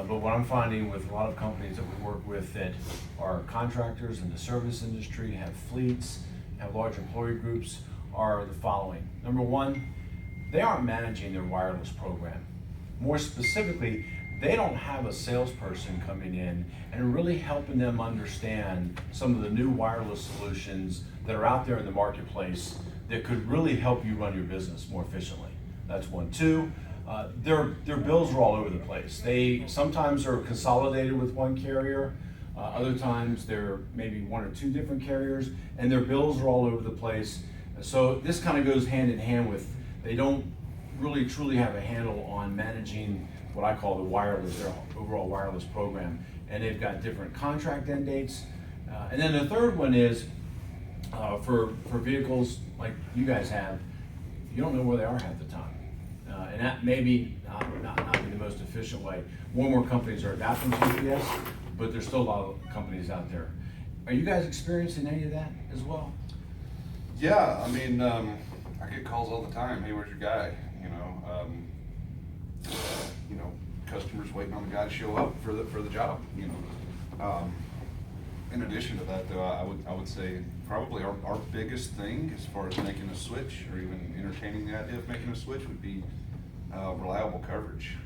But what I'm finding with a lot of companies that we work with that are contractors in the service industry, have fleets, have large employee groups, are the following. Number one, they aren't managing their wireless program. More specifically, they don't have a salesperson coming in and really helping them understand some of the new wireless solutions that are out there in the marketplace that could really help you run your business more efficiently. That's one. Two, their bills are all over the place. They sometimes are consolidated with one carrier, other times they're maybe one or two different carriers, and their bills are all over the place. So this kind of goes hand in hand with, they don't really truly have a handle on managing what I call the wireless, their overall wireless program. And they've got different contract end dates. And then the third one is, for vehicles like you guys have, you don't know where they are half the time. And that may be not be the most efficient way. More and more companies are adapting to GPS, but there's still a lot of companies out there. Are you guys experiencing any of that as well? Yeah, I mean, I get calls all the time. Hey, where's your guy? Customers waiting on the guy to show up for the job. In addition to that, though, I would say probably our biggest thing as far as making a switch or even entertaining the idea of making a switch would be reliable coverage.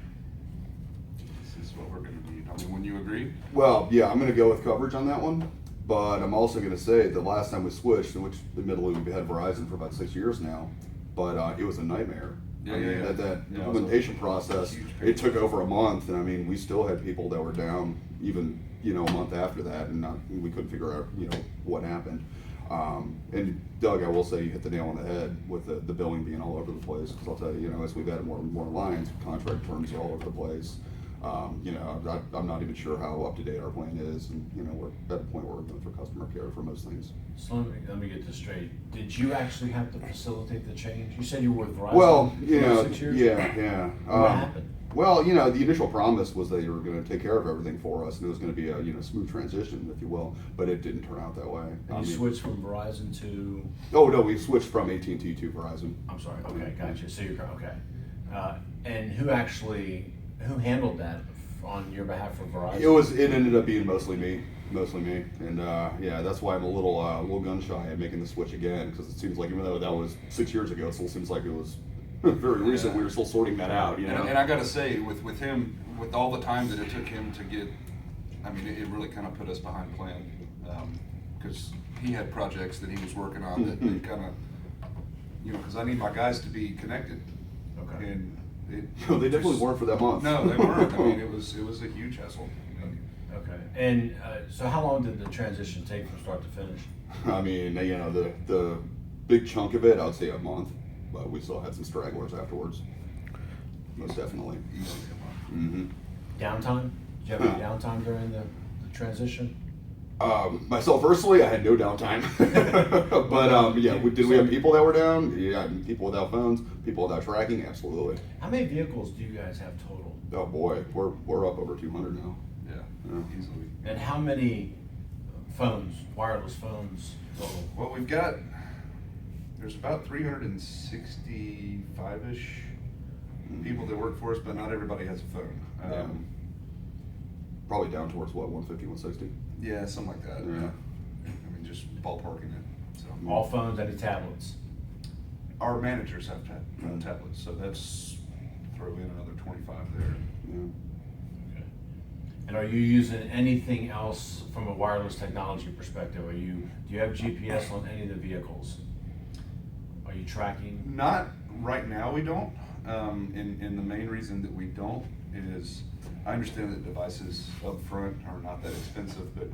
This is what we're going to need. I mean, wouldn't you agree? Well, yeah, I'm going to go with coverage on that one, but I'm also going to say the last time we switched, in which admittedly we've had Verizon for about 6 years now, but it was a nightmare. That implementation process, it took over a month, and I mean, we still had people that were down even, a month after that, and we couldn't figure out, what happened. And Doug, I will say you hit the nail on the head with the billing being all over the place, because I'll tell you, as we've added more and more lines, contract terms are all over the place. I'm not even sure how up to date our plan is, and we're at a point where we're going for customer care for most things. So let me get this straight. Did you actually have to facilitate the change? You said you were with Verizon Well, for 6 years? yeah. What happened? Well, the initial promise was that you were going to take care of everything for us, and it was going to be a smooth transition, if you will. But it didn't turn out that way. And you switched from Verizon to? Oh no, we switched from AT&T to Verizon. I'm sorry. Okay, gotcha. So you're okay. And who handled that on your behalf for Verizon? It ended up being mostly me, and yeah, that's why I'm a little gun shy at making the switch again, because it seems like even though that was 6 years ago, it still seems like it was very recent. We were still sorting that out, And I got to say, with him, with all the time that it took him to get, I mean, it really kind of put us behind plan, because he had projects that he was working on that kind of, because I need my guys to be connected. Okay. And they definitely weren't for that month. No, they weren't. I mean, it was a huge hassle. Okay. And so how long did the transition take from start to finish? I mean, the big chunk of it, I would say a month, but we still had some stragglers afterwards. Most definitely. Easily a month. Mm-hmm. Downtime? Did you have any downtime during the transition? Myself personally, I had no downtime. But yeah, did we have people that were down? Yeah, people without phones, people without tracking, absolutely. How many vehicles do you guys have total? Oh boy, we're up over 200 now. Yeah, easily. And how many phones, wireless phones total? Well, there's about 365-ish people that work for us, but not everybody has a phone. Probably down towards what, 150, 160? Yeah, something like that. Yeah. I mean, just ballparking it. So All phones, any tablets? our managers have tablets, so that's throw in another 25 there. Yeah. Okay. And are you using anything else from a wireless technology perspective? Do you have GPS on any of the vehicles? Are you tracking? Not right now, we don't. And the main reason that we don't is I understand that devices up front are not that expensive, but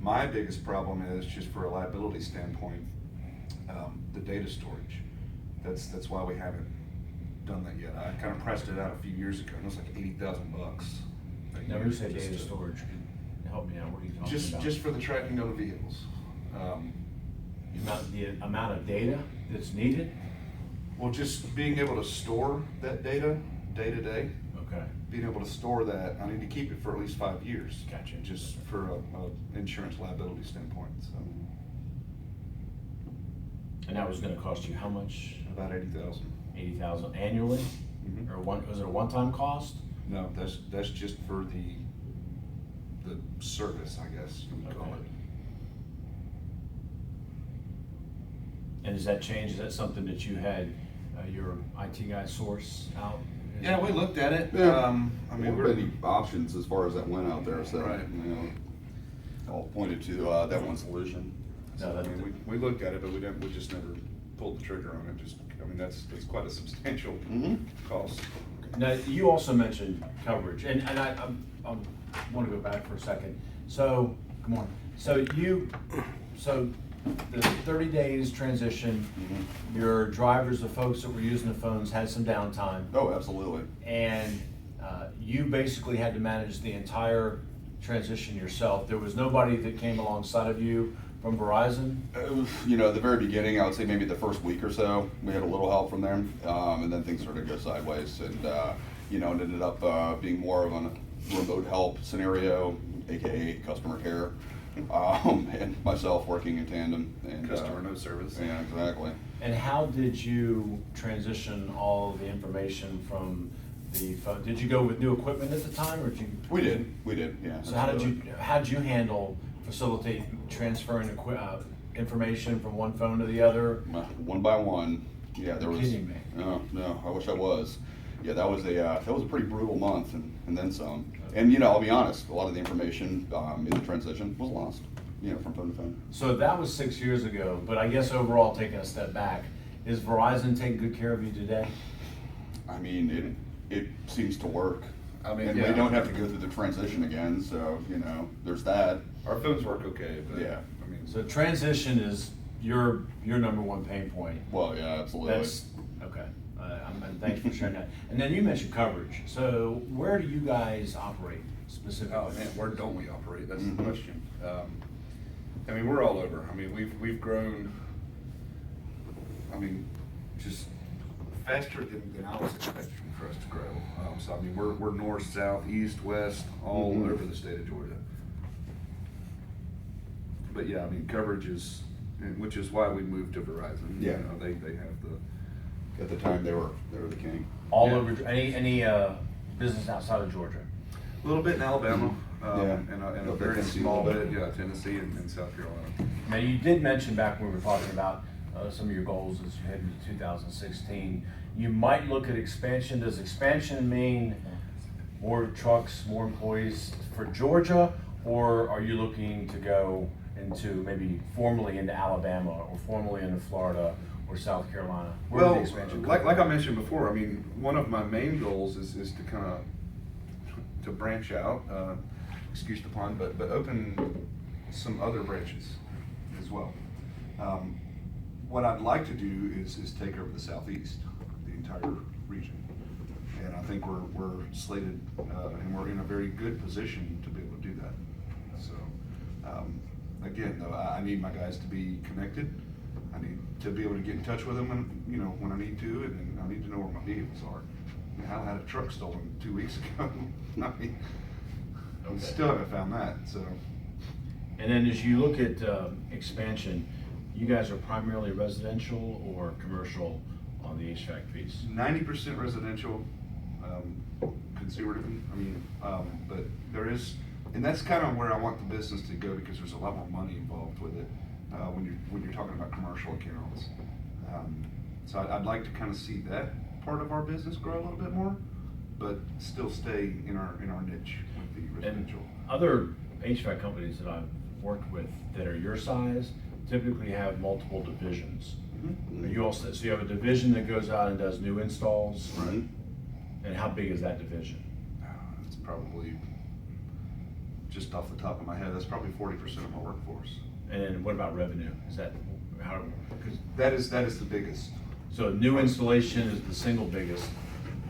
my biggest problem is just for a liability standpoint, the data storage. That's why we haven't done that yet. I kind of pressed it out a few years ago, and it was like $80,000. Now, when you say data storage, can you help me out? What are you talking about? Just for the tracking of the vehicles. The amount of data that's needed? Well, just being able to store that data day to day. Okay. Being able to store that, I need to keep it for at least 5 years. Gotcha. Just for a insurance liability standpoint. So And that was gonna cost you how much? about 80,000. 80,000 annually? Mhm. Or was it a one-time cost? No, that's just for the service, I guess you would call Okay. it. And does that change? Is that something that you had your IT guy source out? Yeah, we looked at it. Yeah. I mean, There weren't any options as far as that went out there, so, Right. you know, all pointed to that one solution. No, I mean, we looked at it, but we just never pulled the trigger on it. I mean, that's quite a substantial Mhm. cost. Now, you also mentioned coverage, and I want to go back for a second. So, come on. So the 30 days transition, your drivers, the folks that were using the phones had some downtime, Oh, absolutely. and you basically had to manage the entire transition yourself. There was nobody that came alongside of you from Verizon? You know, at the very beginning, I would say maybe the first week or so, we had a little help from them, and then things started to go sideways, and you know, it ended up being more of a remote help scenario, aka customer care, and myself working in tandem. And Customer no service. Yeah, exactly. And how did you transition all the information from the phone? Did you go with new equipment at the time, or did you? We did, yeah. So how did you handle, facilitate transferring information from one phone to the other? One by one, yeah, there was. Kidding me. No, I wish I was. Yeah, that was a pretty brutal month, and then some. And you know, I'll be honest, a lot of the information in the transition was lost, you know, from phone to phone. So that was 6 years ago, but I guess overall, taking a step back, is Verizon taking good care of you today? I mean, it seems to work. I mean, and yeah. we don't have to go through the transition again, so you know, there's that. Our phones work okay, but Yeah. I mean, So transition is your number one pain point. Well, yeah, absolutely. That's, okay. And thanks for sharing that. And then you mentioned coverage. So where do you guys operate specifically? oh man, where don't we operate? That's Mhm. the question. I mean, we're all over. I mean, we've grown. I mean, just faster than I was expecting for us to grow. So I mean, we're north, south, east, west, all Mhm. over the state of Georgia. But yeah, I mean, coverage is, which is why we moved to Verizon. Yeah. You know, they have the. At the time, they were the king. All Yeah. over, any business outside of Georgia? A little bit in Alabama, Yeah. and a Little bit very Tennessee, small a little bit, bit. yeah, Tennessee and South Carolina. Now, you did mention back when we were talking about some of your goals as you head into 2016, you might look at expansion. Does expansion mean more trucks, more employees for Georgia? Or are you looking to go into maybe formally into Alabama or formally into Florida or South Carolina? Where would Well, the expansion come like I from? mentioned before, I mean, one of my main goals is to kind of to branch out, excuse the pun, but open some other branches as well. What I'd like to do is take over the southeast, the entire region, and I think we're slated and we're in a very good position to be able to do that. So again, though, I need my guys to be connected. I need to be able to get in touch with them when I need to, and I need to know where my vehicles are. I mean, I had a truck stolen 2 weeks ago. I mean, I still haven't found that, so. And then as you look at expansion, you guys are primarily residential or commercial on the HVAC piece? 90% residential, consumer driven, but there is, and that's kind of where I want the business to go, because there's a lot more money involved with it when you're talking about commercial accounts. So I'd like to kind of see that part of our business grow a little bit more, but still stay in our niche with the And residential. other HVAC companies that I've worked with that are your size typically have multiple divisions. Mhm. Are you also, so you have a division that goes out and does new installs? Right. And how big is that division? It's probably, just off the top of my head, that's probably 40% of my workforce. And then what about revenue? Is that how, 'cause- That is the biggest. so new installation is the single biggest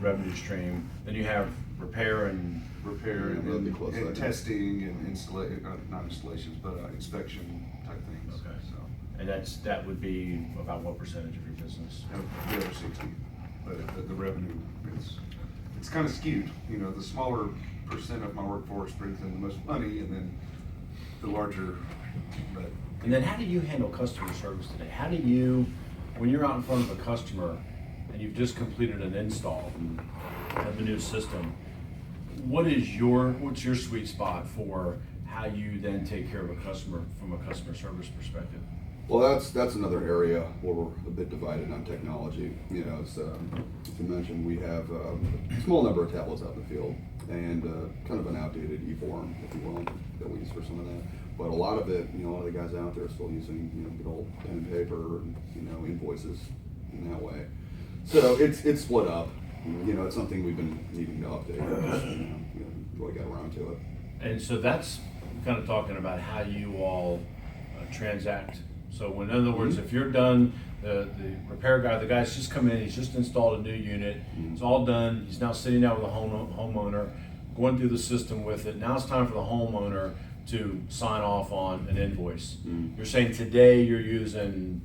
revenue stream. Then you have repair and Repair Yeah, that'd be close and second. testing and not installations, but inspection type things. Okay. So, and that would be about what percentage of your business? the other 60, but the revenue, it's kind of skewed. You know, the smaller percent of my workforce brings in the most money, and then the larger, but. And then how do you handle customer service today? How do you, when you're out in front of a customer and you've just completed an install of the new system, what's your sweet spot for how you then take care of a customer from a customer service perspective? Well, that's another area where we're a bit divided on technology. You know, as you mentioned, we have a small number of tablets out in the field and kind of an outdated e-form, if you will, that we use for some of that. But a lot of it, you know, a lot of the guys out there are still using, you know, good old pen and paper and, you know, invoices in that way. So it's split up. You know, it's something we've been needing to update. Just, you know, really got around to it. And so that's kind of talking about how you all transact. So when, in other words, if you're done, the repair guy, the guy's just come in, he's just installed a new unit, it's all done, he's now sitting down with a homeowner, going through the system with it. Now it's time for the homeowner to sign off on an invoice. You're saying today you're using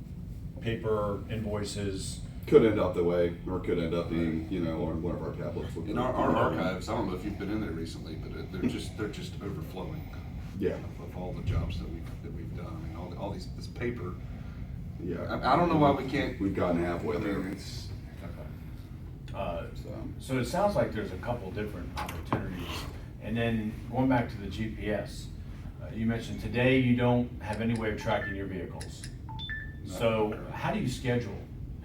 paper invoices. Could end up the way, or could end up being, you know, on one of our tablets. In our archives, I don't know if you've been in there recently, but they're just overflowing. Yeah. Of all the jobs that we've done. I mean, all this paper. Yeah. I don't know why we can't. We've gotten halfway I there. mean, it's. So it sounds like there's a couple different opportunities. And then going back to the GPS, you mentioned today you don't have any way of tracking your vehicles. So how do you schedule?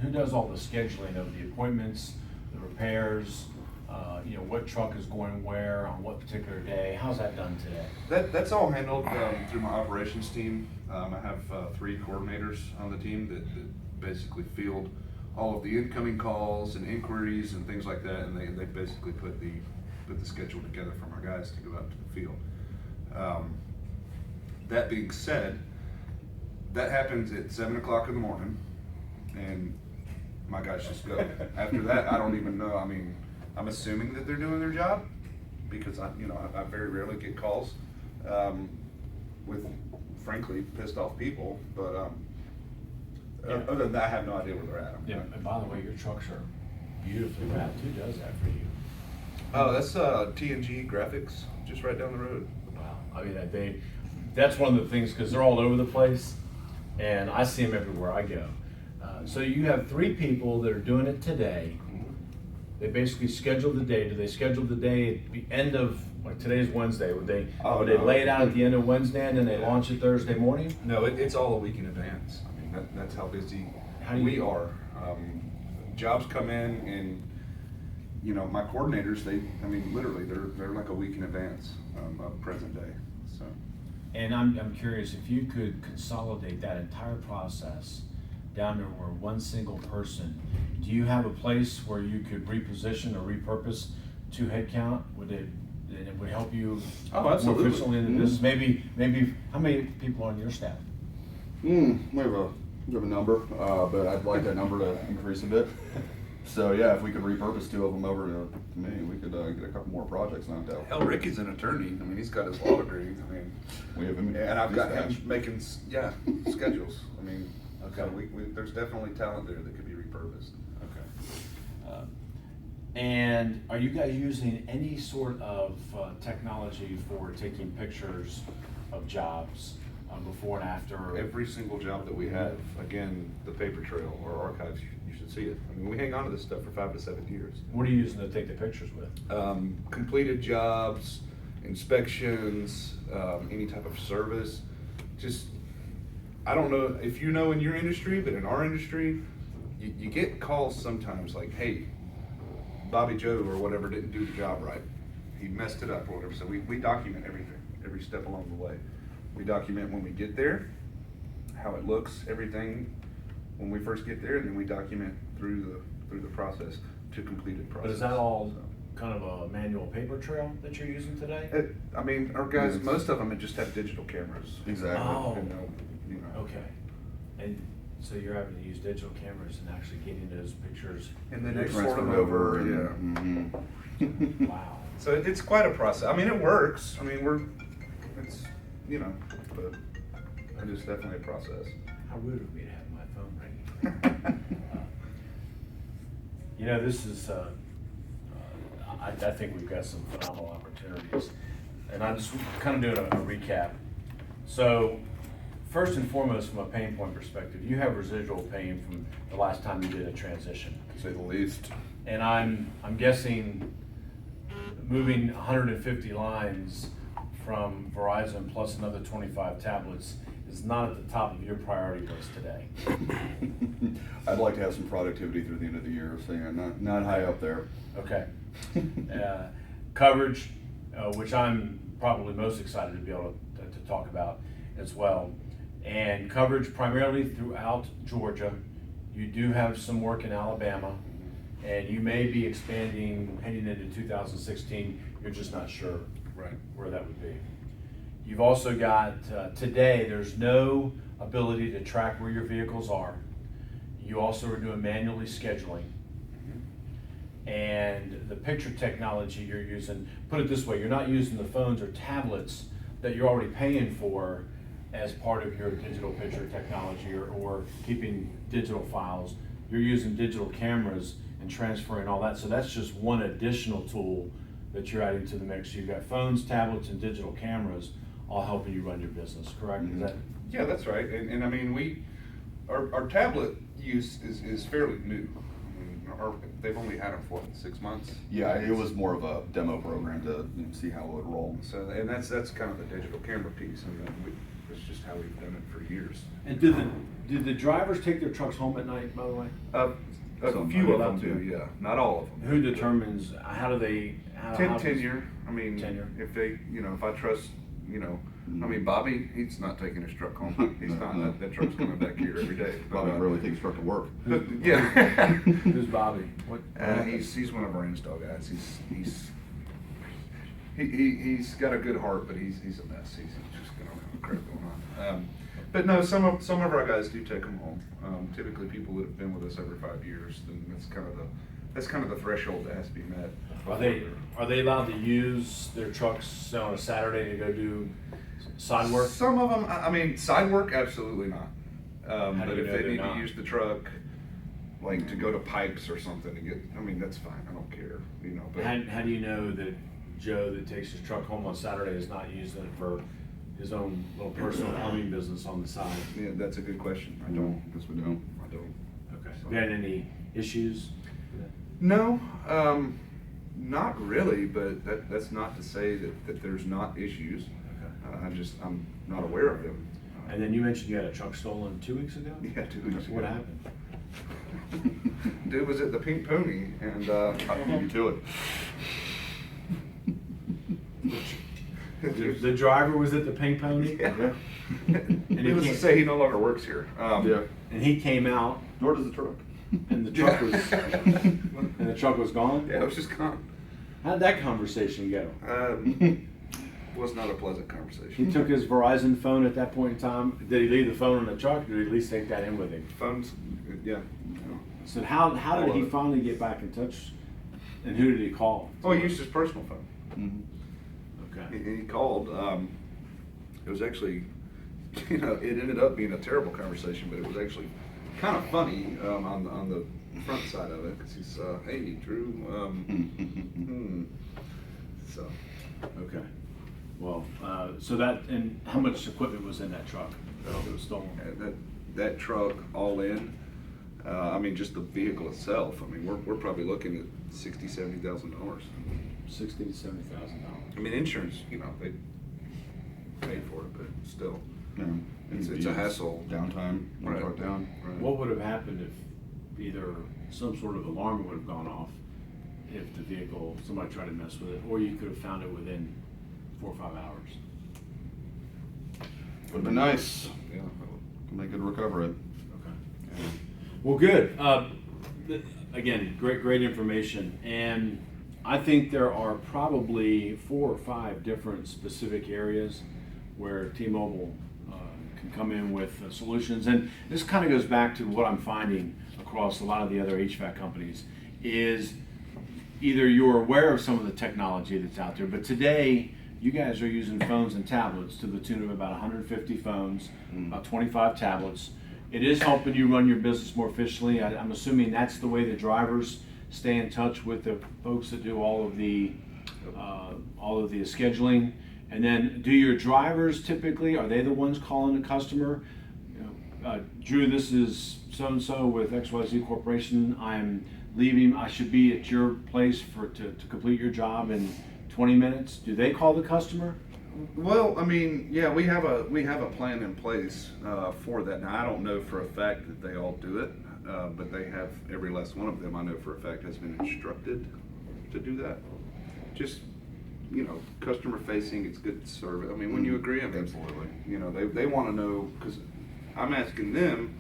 Who does all the scheduling of the appointments, the repairs, you know, what truck is going where on what particular day? How's that done today? That's all handled through my operations team. I have 3 coordinators on the team that basically field all of the incoming calls and inquiries and things like that, and they basically put the schedule together for my guys to go out to the field. That being said, that happens at 7 o'clock in the morning, and my guys just go. After that, I don't even know. I mean, I'm assuming that they're doing their job because I very rarely get calls with, frankly, pissed off people. But other than that, I have no idea where they're at. Yeah, and by the way, your trucks are beautifully wrapped. Who does that for you? Oh, that's TNG Graphics, just right down the road. Wow, I mean, that's one of the things, because they're all over the place, and I see them everywhere I go. So you have 3 people that are doing it today. They basically schedule the day. Do they schedule the day at the end of, like today's Wednesday, would they lay it out at the end of Wednesday and then they launch it Thursday morning? No, it's all a week in advance. I mean, that's how busy we are. Jobs come in and, you know, my coordinators, literally, they're like a week in advance of present day, so. And I'm curious, if you could consolidate that entire process down to where one single person, do you have a place where you could reposition or repurpose to headcount? It would help you more absolutely. efficiently in the business? Maybe, how many people are on your staff? We have a number, but I'd like that number to increase a bit. So yeah, if we could repurpose 2 of them over to me, we could get a couple more projects knocked out. Hell, Ricky's an attorney. I mean, he's got his law degree. I mean, We have him, and I've got him dispatched. making schedules. I mean, okay, there's definitely talent there that could be repurposed. Okay. And are you guys using any sort of technology for taking pictures of jobs before and after? Every single job that we have, again, the paper trail or archives, you should see it. I mean, we hang on to this stuff for 5 to 7 years. What are you using to take the pictures with? Completed jobs, inspections, any type of service. Just, I don't know if you know in your industry, but in our industry, you get calls sometimes like, hey, Bobby Joe or whatever didn't do the job right. He messed it up or whatever. So we document everything, every step along the way. We document when we get there, how it looks, everything when we first get there, and then we document through the process to completed process. But is that all kind of a manual paper trail that you're using today? I mean, our guys, most of them just have digital cameras. Exactly. Oh. You know. Okay. And so you're having to use digital cameras and actually getting those pictures. And then export Transfer them over, yeah. Mhm. Wow. So it's quite a process. I mean, it works. I mean, but it is definitely a process. How rude of me to have my phone ringing. You know, this is, I think we've got some phenomenal opportunities. And I'm just kind of doing a recap. So, first and foremost, from a pain point perspective, you have residual pain from the last time you did a transition. To say the least. And I'm guessing moving 150 lines from Verizon plus another 25 tablets is not at the top of your priority list today. I'd like to have some productivity through the end of the year, so yeah, not high up there. Okay. Coverage, which I'm probably most excited to be able to talk about as well. And coverage primarily throughout Georgia. You do have some work in Alabama, and you may be expanding heading into 2016. You're just not sure where that would be. You've also got, today, there's no ability to track where your vehicles are. You also are doing manually scheduling. And the picture technology you're using, put it this way, you're not using the phones or tablets that you're already paying for as part of your digital picture technology or keeping digital files. You're using digital cameras and transferring all that. So that's just one additional tool that you're adding to the mix. You've got phones, tablets, and digital cameras all helping you run your business, correct? Is that? Yeah, that's right. And I mean, our tablet use is fairly new. I mean, they've only had them for 6 months. Yeah, it was more of a demo program to see how it would roll. So, and that's kind of the digital camera piece, and that's just how we've done it for years. And do the drivers take their trucks home at night, by the way? A few of them do, yeah. Not all of them. Who determines, how do they? Tenure. I mean, Tenure. if they, if I trust, I mean, Bobby, he's not taking his truck home. He's not. That truck's coming back here every day. Bobby really takes truck to work. Yeah. Who's Bobby? What? He's one of our install guys. He's got a good heart, but he's a mess. He's just got a crap going on. But no, some of our guys do take them home. Typically, people that have been with us over 5 years, then that's kind of the threshold that has to be met. Are they allowed to use their trucks on a Saturday to go do side work? Some of them, I mean, side work, absolutely not. How do But you if know they they're need not? to use the truck, like to go to pipes or something to get, I mean, that's fine. I don't care, But How do you know that Joe that takes his truck home on Saturday is not using it for his own little personal plumbing business on the side? yeah, that's a good question. I don't. Guess we don't. I don't. Okay. Have you had any issues? No, not really, but that's not to say that there's not issues. Okay. I'm not aware of them. And then you mentioned you had a truck stolen 2 weeks ago? Yeah, 2 weeks ago. What happened? Dude was at the Pink Pony, and I'll beat you to it. The driver was at the Pink Pony? Yeah. And Needless to say, he no longer works here. Yeah. And he came out Nor does the truck. and the truck was and the truck was gone? Yeah, it was just gone. How'd that conversation go? Was not a pleasant conversation. He took his Verizon phone at that point in time. Did he leave the phone in the truck, or did he at least take that in with him? Phones, yeah. So how did All he of it. finally get back in touch? And who did he call? Oh, he used his personal phone. Okay. He called. It was actually, it ended up being a terrible conversation, but it was actually kind of funny on the front side of it, because he's, hey, Drew, so. Okay. Well, so that, and how much equipment was in that truck that was stolen? That truck all in, I mean, just the vehicle itself, I mean, we're probably looking at $60,000, $70,000. $60,000 to $70,000. I mean, insurance, they paid for it, but still. Yeah. It's a hassle. Downtime, one Right. truck down. Right. What would have happened if either some sort of alarm would have gone off if the vehicle, somebody tried to mess with it, or you could have found it within 4 or 5 hours? Would've been nice. Yeah. They could recover it. Okay. Well, good. Again, great information. And I think there are probably 4 or 5 different specific areas where T-Mobile can come in with solutions. And this kind of goes back to what I'm finding across a lot of the other HVAC companies is either you're aware of some of the technology that's out there, but today you guys are using phones and tablets to the tune of about 150 phones, about 25 tablets. It is helping you run your business more efficiently. I'm assuming that's the way the drivers stay in touch with the folks that do all of the scheduling. And then, do your drivers typically, are they the ones calling the customer? Drew, this is so-and-so with XYZ Corporation. I'm leaving. I should be at your place to complete your job in 20 minutes? Do they call the customer? Well, I mean, yeah, we have a plan in place for that. Now, I don't know for a fact that they all do it, but they have, every last one of them, I know for a fact, has been instructed to do that. Just, you know, customer facing, it's good service. I mean, when you agree, I mean, Absolutely. you know, they want to know, because I'm asking them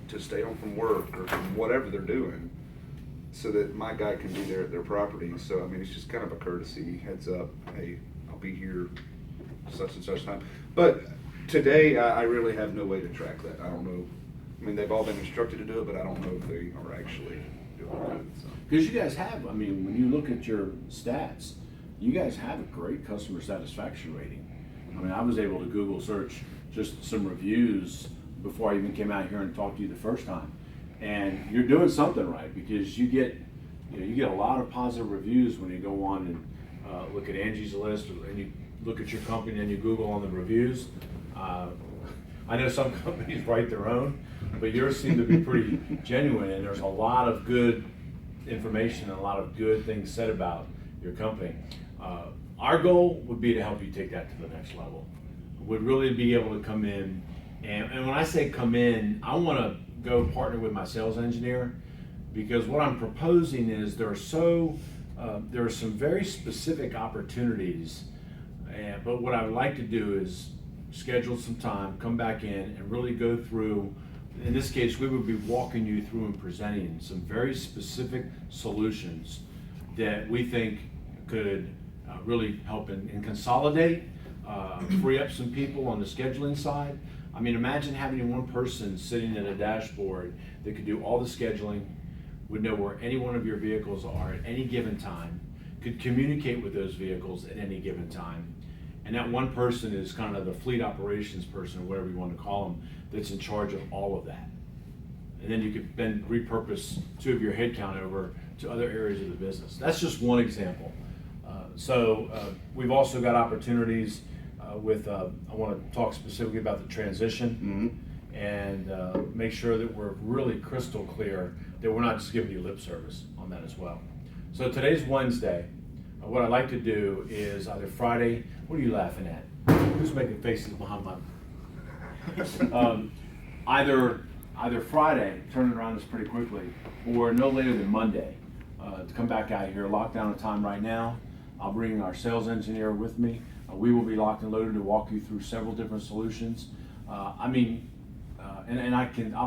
to stay home from work or from whatever they're doing, so that my guy can be there at their property. So, I mean, it's just kind of a courtesy, heads up, hey, I'll be here such and such time. But today, I really have no way to track that. I don't know. I mean, they've all been instructed to do it, but I don't know if they are actually doing it. So. Because you guys have, I mean, when you look at your stats, you guys have a great customer satisfaction rating. I mean, I was able to Google search just some reviews before I even came out here and talked to you the first time. And you're doing something right, because you get a lot of positive reviews when you go on and look at Angie's List, and you look at your company and you Google on the reviews. I know some companies write their own, but yours seem to be pretty genuine, and there's a lot of good information and a lot of good things said about your company. Our goal would be to help you take that to the next level. Would really be able to come in, and when I say come in, I want to go partner with my sales engineer, because what I'm proposing is there are some very specific opportunities, but what I would like to do is schedule some time, come back in and really go through. In this case, we would be walking you through and presenting some very specific solutions that we think could really help and consolidate, free up some people on the scheduling side. I mean, imagine having one person sitting at a dashboard that could do all the scheduling, would know where any one of your vehicles are at any given time, could communicate with those vehicles at any given time. And that one person is kind of the fleet operations person, or whatever you want to call them, that's in charge of all of that. And then you could then repurpose 2 of your headcount over to other areas of the business. That's just one example. We've also got opportunities I want to talk specifically about the transition, and make sure that we're really crystal clear that we're not just giving you lip service on that as well. So today's Wednesday. What I'd like to do is either Friday. What are you laughing at? Who's making faces behind my? Either Friday, turn it around this pretty quickly, or no later than Monday, to come back out here. Lock down a time right now. I'll bring our sales engineer with me. We will be locked and loaded to walk you through several different solutions. I'll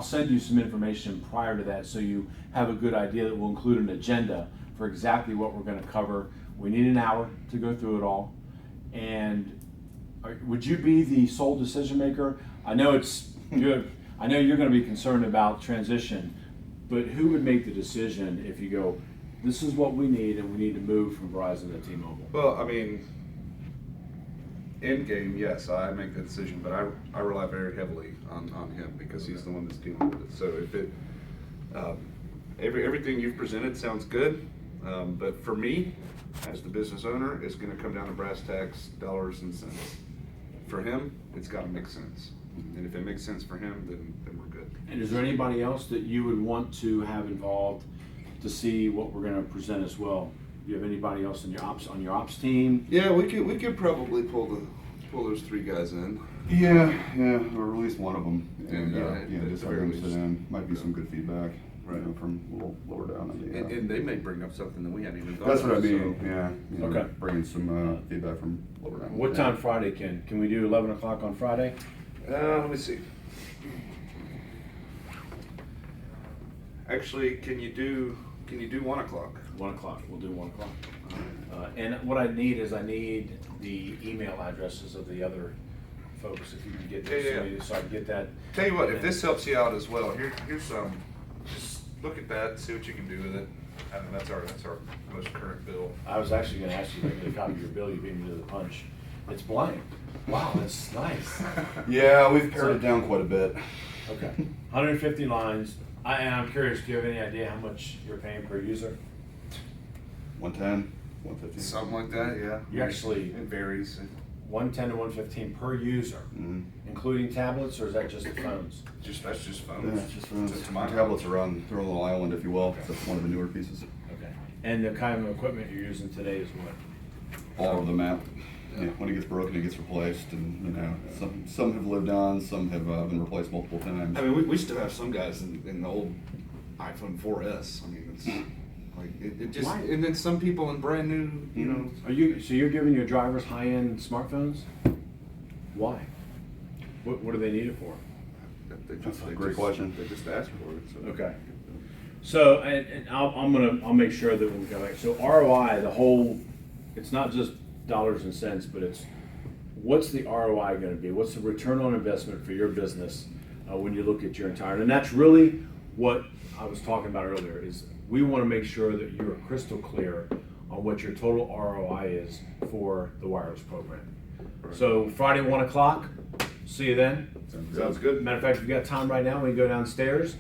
send you some information prior to that, so you have a good idea. That will include an agenda for exactly what we're going to cover. We need an hour to go through it all. And would you be the sole decision maker? I know I know you're going to be concerned about transition, but who would make the decision if you go, this is what we need, and we need to move from Verizon to T-Mobile? Well, I mean, end game, yes, I make the decision, but I rely very heavily on him, because he's the one that's dealing with it. So if it, everything you've presented sounds good, but for me, as the business owner, it's going to come down to brass tacks, dollars and cents. For him, it's got to make sense, and if it makes sense for him, then we're good. And is there anybody else that you would want to have involved to see what we're going to present as well? Do you have anybody else on your ops team? Yeah, we could probably pull those 3 guys in. Yeah, or at least one of them, and Yeah, just at have the them very sit least. in. Might be some good feedback, Right. from a little lower down in the. And they may bring up something that we hadn't even thought That's of. what I mean. so- Yeah. Okay. Bringing some feedback from lower down. What time Friday, Ken? Can we do 11 o'clock on Friday? Let me see. Actually, can you do 1 o'clock? 1 o'clock. We'll do 1 o'clock. And what I need the email addresses of the other folks, if you can get those to me, so I can get that. Tell you what, if this helps you out as well, here's some. Just look at that, see what you can do with it. I mean, that's our most current bill. I was actually going to ask you to make a copy of your bill. You beat me to the punch. It's blank. Wow, that's nice. Yeah, we've pared it down quite a bit. Okay, 150 lines. And I'm curious, do you have any idea how much you're paying per user? 110, 150. Something like that, yeah. You actually- It varies. 110 to 115 per user, including tablets, or is that just the phones? That's just Yeah, phones. it's just phones. To my Tablets are on their own little island, if you will. That's one of the newer pieces. Okay. And the kind of equipment you're using today is what? all over the map. Yeah, when it gets broken, it gets replaced, and you know, some have lived on, some have been replaced multiple times. I mean, we still have some guys in the old iPhone 4S. I mean, it's like it just, Why? and then some people in brand new, you know. So you're giving your drivers high-end smartphones? Why? What do they need it for? That's a great question. They just asked for it. So. Okay. So, and I'll make sure that when we go back, so ROI, the whole, it's not just dollars and cents, but it's, what's the ROI gonna be? What's the return on investment for your business when you look at your entire, and that's really what I was talking about earlier, is we wanna make sure that you're crystal clear on what your total ROI is for the wireless program. So Friday, 1 o'clock, see you then. Sounds good. Matter of fact, if you've got time right now, we can go downstairs